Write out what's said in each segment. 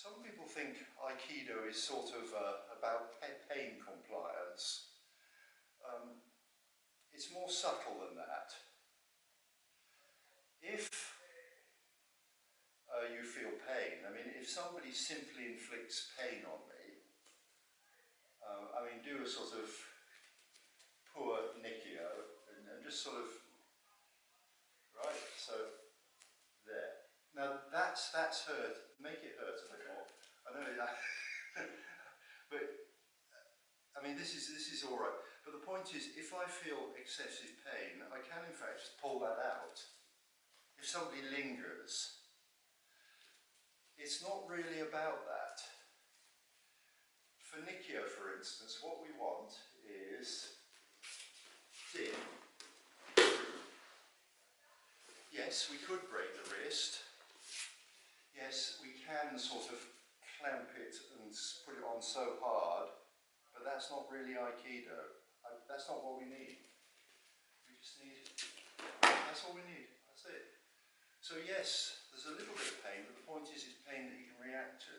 Some people think Aikido is sort of about pain compliance. It's more subtle than that. If you feel pain, I mean, if somebody simply inflicts pain on me, I mean, do a sort of poor Nikio and just sort of, right, so there. Now that's hurt, make it hurt a bit more. I know that, but I mean, this is all right. But the point is, if I feel excessive pain, I can in fact just pull that out. If somebody lingers, it's not really about that. For Nikio, for instance, what we want is din. Yes, we could break the wrist. Yes, we can sort of clamp it and put it on so hard, but that's not really Aikido. That's not what we need. We just need, that's all we need, that's it. So yes, there's a little bit of pain, but the point is it's pain that you can react to.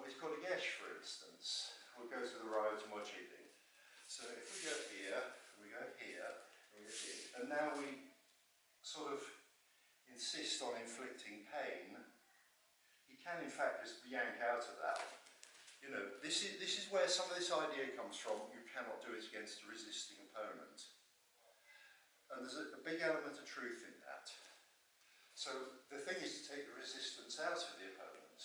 With Kodagesh, for instance, we'll go to the Ryotomochi thing. So if we go here, and we go here, and we go here, and now we sort of insist on inflicting pain, you can in fact just yank out of that. You know, this is where some of this idea comes from. You cannot do it against a resisting opponent. And there's a big element of truth in that. So the thing is to take the resistance out of the opponent.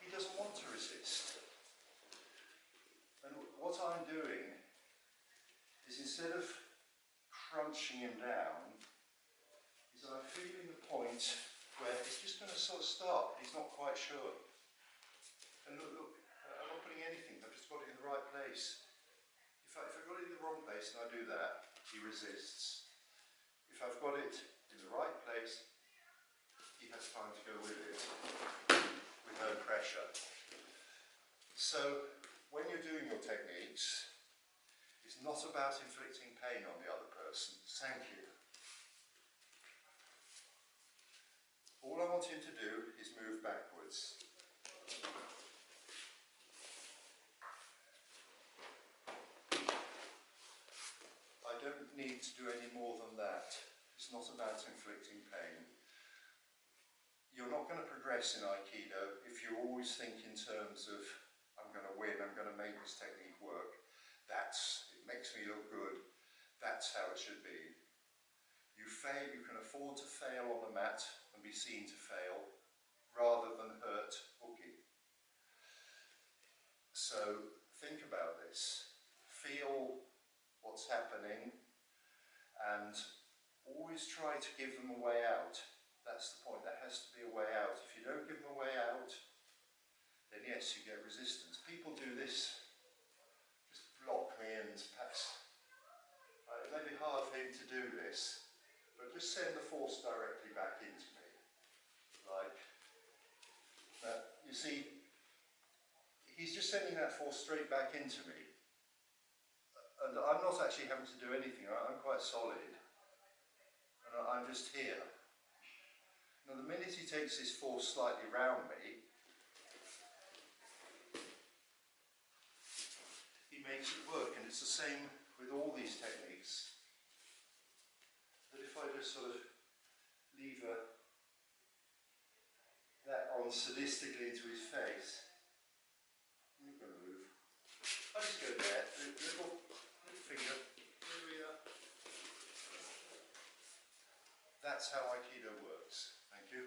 He doesn't want to resist. And what I'm doing is, instead of crunching him down, is I'm feeling the point where it's just going to sort of start. He's not quite sure. And look, I'm not putting anything, I've just got it in the right place. If I've got it in the wrong place and I do that, he resists. If I've got it in the right place, he has time to go with it, with no pressure. So, when you're doing your techniques, it's not about inflicting pain on the other person. Thank you. All I want him to do is move backwards. I don't need to do any more than that. It's not about inflicting pain. You're not going to progress in Aikido if you always think in terms of, I'm going to win, I'm going to make this technique work. It makes me look good. That's how it should be. You fail, you can afford to fail on the mat and be seen to fail, rather than hurt Uki. So think about this. Feel what's happening and always try to give them a way out. That's the point. There has to be a way out. If you don't give them a way out, then yes, you get resistance. People do this. Just block me and perhaps it may be hard for him to do this, but just send the force directly back into me. Like that. You see, he's just sending that force straight back into me. And I'm not actually having to do anything. I'm quite solid. And I'm just here. Now the minute he takes this force slightly round me, he makes it work. And it's the same with all these techniques. That if I just sort of leave that on sadistically into his face, I'm not going to move. I just go there, little finger, here we are. That's how Aikido works. Thank you.